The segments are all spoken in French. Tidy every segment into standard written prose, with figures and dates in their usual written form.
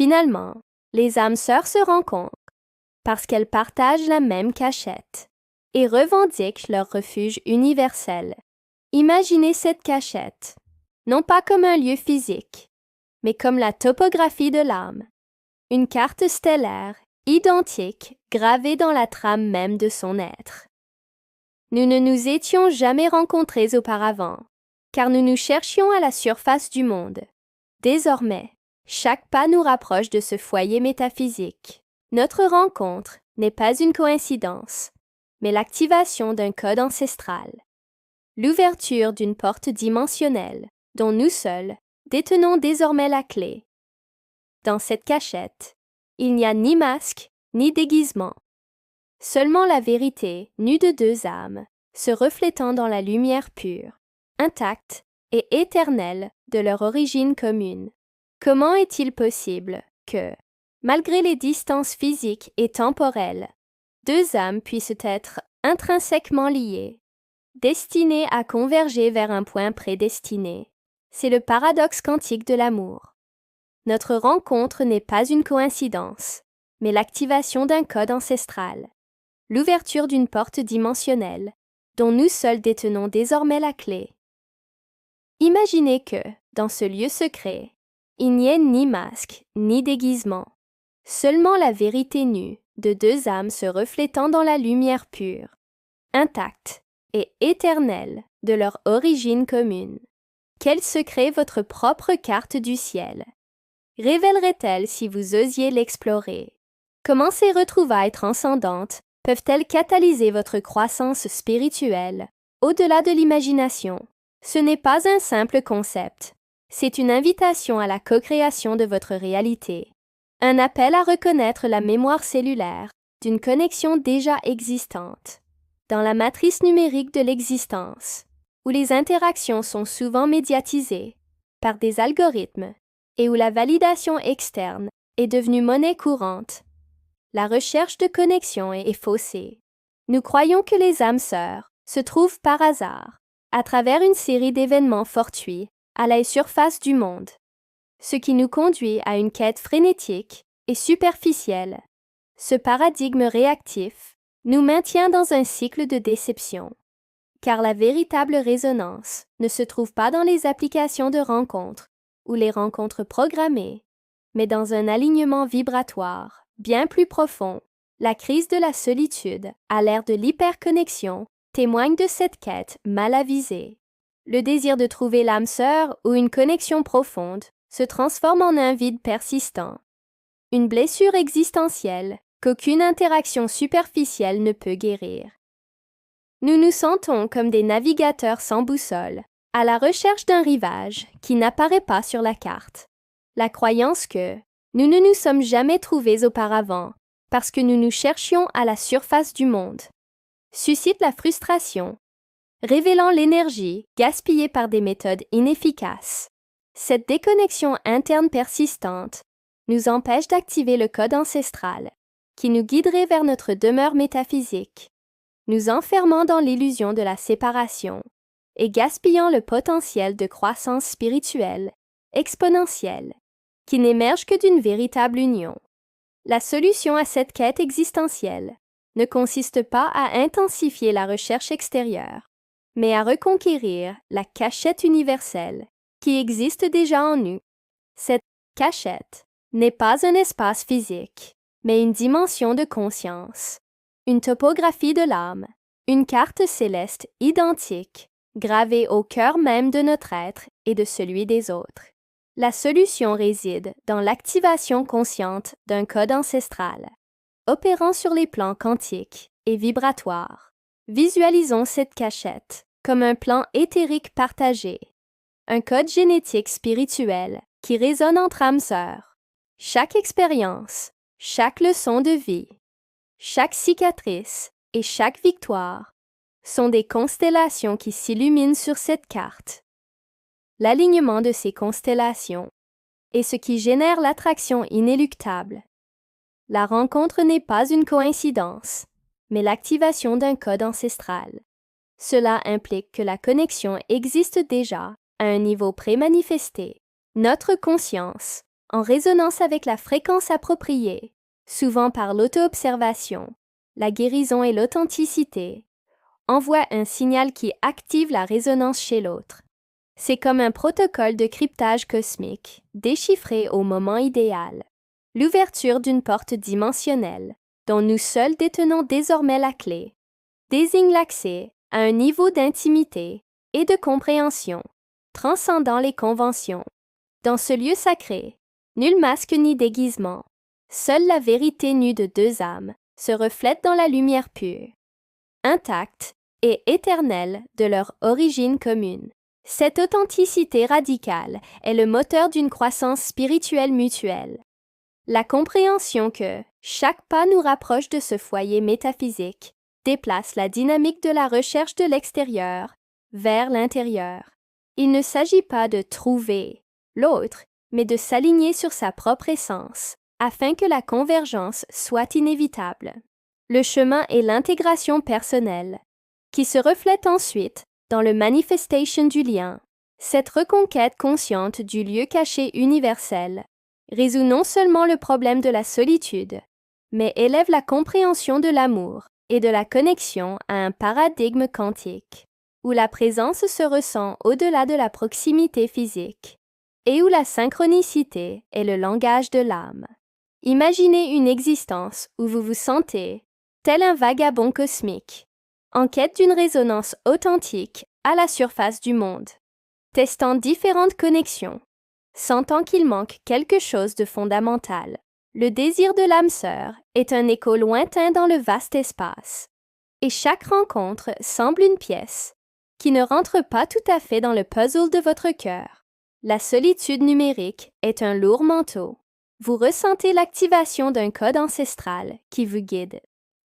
Finalement, les âmes sœurs se rencontrent parce qu'elles partagent la même cachette et revendiquent leur refuge universel. Imaginez cette cachette, non pas comme un lieu physique, mais comme la topographie de l'âme, une carte stellaire identique gravée dans la trame même de son être. Nous ne nous étions jamais rencontrés auparavant, car nous nous cherchions à la surface du monde. Désormais, chaque pas nous rapproche de ce foyer métaphysique. Notre rencontre n'est pas une coïncidence, mais l'activation d'un code ancestral. L'ouverture d'une porte dimensionnelle dont nous seuls détenons désormais la clé. Dans cette cachette, il n'y a ni masque ni déguisement. Seulement la vérité nue de deux âmes, se reflétant dans la lumière pure, intacte et éternelle de leur origine commune. Comment est-il possible que, malgré les distances physiques et temporelles, deux âmes puissent être intrinsèquement liées, destinées à converger vers un point prédestiné? C'est le paradoxe quantique de l'amour. Notre rencontre n'est pas une coïncidence, mais l'activation d'un code ancestral, l'ouverture d'une porte dimensionnelle, dont nous seuls détenons désormais la clé. Imaginez que, dans ce lieu secret, il n'y ait ni masque, ni déguisement, seulement la vérité nue de deux âmes se reflétant dans la lumière pure, intacte et éternelle de leur origine commune. Quel secret votre propre carte du ciel révélerait-elle si vous osiez l'explorer? Comment ces retrouvailles transcendantes peuvent-elles catalyser votre croissance spirituelle au-delà de l'imagination? Ce n'est pas un simple concept, c'est une invitation à la co-création de votre réalité, un appel à reconnaître la mémoire cellulaire d'une connexion déjà existante. Dans la matrice numérique de l'existence, où les interactions sont souvent médiatisées par des algorithmes et où la validation externe est devenue monnaie courante, la recherche de connexion est faussée. Nous croyons que les âmes sœurs se trouvent par hasard, à travers une série d'événements fortuits, à la surface du monde, ce qui nous conduit à une quête frénétique et superficielle. Ce paradigme réactif nous maintient dans un cycle de déception, car la véritable résonance ne se trouve pas dans les applications de rencontres ou les rencontres programmées, mais dans un alignement vibratoire bien plus profond. La crise de la solitude, à l'ère de l'hyperconnexion, témoigne de cette quête mal avisée. Le désir de trouver l'âme sœur ou une connexion profonde se transforme en un vide persistant, une blessure existentielle qu'aucune interaction superficielle ne peut guérir. Nous nous sentons comme des navigateurs sans boussole, à la recherche d'un rivage qui n'apparaît pas sur la carte. La croyance que nous ne nous sommes jamais trouvés auparavant parce que nous nous cherchions à la surface du monde suscite la frustration, révélant l'énergie gaspillée par des méthodes inefficaces. Cette déconnexion interne persistante nous empêche d'activer le code ancestral qui nous guiderait vers notre demeure métaphysique, nous enfermant dans l'illusion de la séparation et gaspillant le potentiel de croissance spirituelle exponentielle qui n'émerge que d'une véritable union. La solution à cette quête existentielle ne consiste pas à intensifier la recherche extérieure, mais à reconquérir la cachette universelle qui existe déjà en nous. Cette cachette n'est pas un espace physique, mais une dimension de conscience, une topographie de l'âme, une carte céleste identique, gravée au cœur même de notre être et de celui des autres. La solution réside dans l'activation consciente d'un code ancestral, opérant sur les plans quantiques et vibratoires. Visualisons cette cachette comme un plan éthérique partagé, un code génétique spirituel qui résonne entre âmes sœurs. Chaque expérience, chaque leçon de vie, chaque cicatrice et chaque victoire sont des constellations qui s'illuminent sur cette carte. L'alignement de ces constellations est ce qui génère l'attraction inéluctable. La rencontre n'est pas une coïncidence, mais l'activation d'un code ancestral. Cela implique que la connexion existe déjà à un niveau prémanifesté. Notre conscience, en résonance avec la fréquence appropriée, souvent par l'auto-observation, la guérison et l'authenticité, envoie un signal qui active la résonance chez l'autre. C'est comme un protocole de cryptage cosmique, déchiffré au moment idéal. L'ouverture d'une porte dimensionnelle, dont nous seuls détenons désormais la clé, désigne l'accès à un niveau d'intimité et de compréhension transcendant les conventions. Dans ce lieu sacré, nul masque ni déguisement, seule la vérité nue de deux âmes se reflète dans la lumière pure, intacte et éternelle de leur origine commune. Cette authenticité radicale est le moteur d'une croissance spirituelle mutuelle. La compréhension que chaque pas nous rapproche de ce foyer métaphysique déplace la dynamique de la recherche de l'extérieur vers l'intérieur. Il ne s'agit pas de trouver l'autre, mais de s'aligner sur sa propre essence, afin que la convergence soit inévitable. Le chemin est l'intégration personnelle, qui se reflète ensuite dans le manifestation du lien. Cette reconquête consciente du lieu caché universel résout non seulement le problème de la solitude, mais élève la compréhension de l'amour et de la connexion à un paradigme quantique, où la présence se ressent au-delà de la proximité physique, et où la synchronicité est le langage de l'âme. Imaginez une existence où vous vous sentez, tel un vagabond cosmique, en quête d'une résonance authentique à la surface du monde, testant différentes connexions, sentant qu'il manque quelque chose de fondamental. Le désir de l'âme sœur est un écho lointain dans le vaste espace, et chaque rencontre semble une pièce qui ne rentre pas tout à fait dans le puzzle de votre cœur. La solitude numérique est un lourd manteau. Vous ressentez l'activation d'un code ancestral qui vous guide.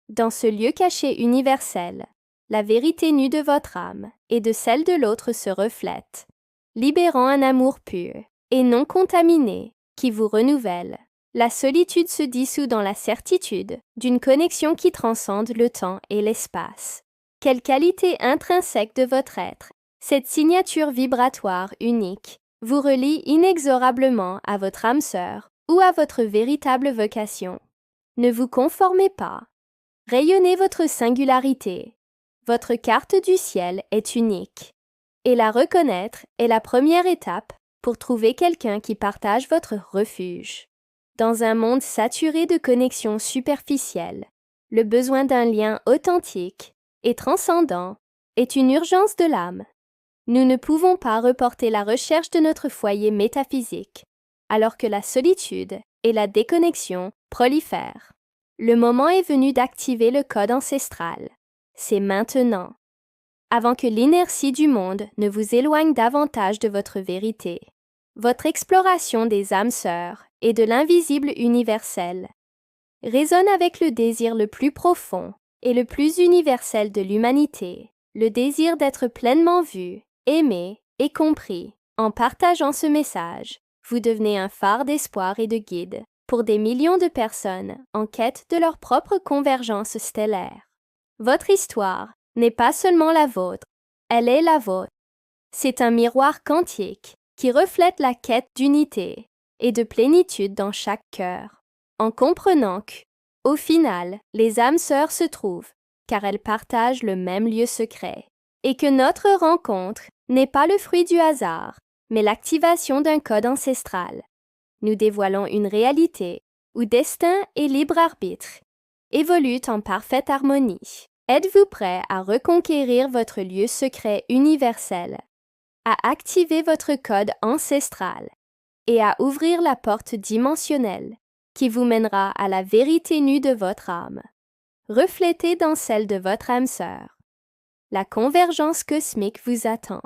Dans ce lieu caché universel, la vérité nue de votre âme et de celle de l'autre se reflètent, libérant un amour pur et non contaminé qui vous renouvelle. La solitude se dissout dans la certitude d'une connexion qui transcende le temps et l'espace. Quelle qualité intrinsèque de votre être, cette signature vibratoire unique, vous relie inexorablement à votre âme sœur ou à votre véritable vocation. Ne vous conformez pas. Rayonnez votre singularité. Votre carte du ciel est unique. Et la reconnaître est la première étape pour trouver quelqu'un qui partage votre refuge. Dans un monde saturé de connexions superficielles, le besoin d'un lien authentique et transcendant est une urgence de l'âme. Nous ne pouvons pas reporter la recherche de notre foyer métaphysique, alors que la solitude et la déconnexion prolifèrent. Le moment est venu d'activer le code ancestral. C'est maintenant, avant que l'inertie du monde ne vous éloigne davantage de votre vérité. Votre exploration des âmes sœurs et de l'invisible universel résonne avec le désir le plus profond et le plus universel de l'humanité, le désir d'être pleinement vu, aimé et compris. En partageant ce message, vous devenez un phare d'espoir et de guide pour des millions de personnes en quête de leur propre convergence stellaire. Votre histoire n'est pas seulement la vôtre, elle est la vôtre. C'est un miroir quantique qui reflète la quête d'unité et de plénitude dans chaque cœur. En comprenant que, au final, les âmes sœurs se trouvent, car elles partagent le même lieu secret, et que notre rencontre n'est pas le fruit du hasard, mais l'activation d'un code ancestral. Nous dévoilons une réalité où destin et libre arbitre évoluent en parfaite harmonie. Êtes-vous prêt à reconquérir votre lieu secret universel, à activer votre code ancestral et à ouvrir la porte dimensionnelle qui vous mènera à la vérité nue de votre âme, reflétée dans celle de votre âme sœur? La convergence cosmique vous attend.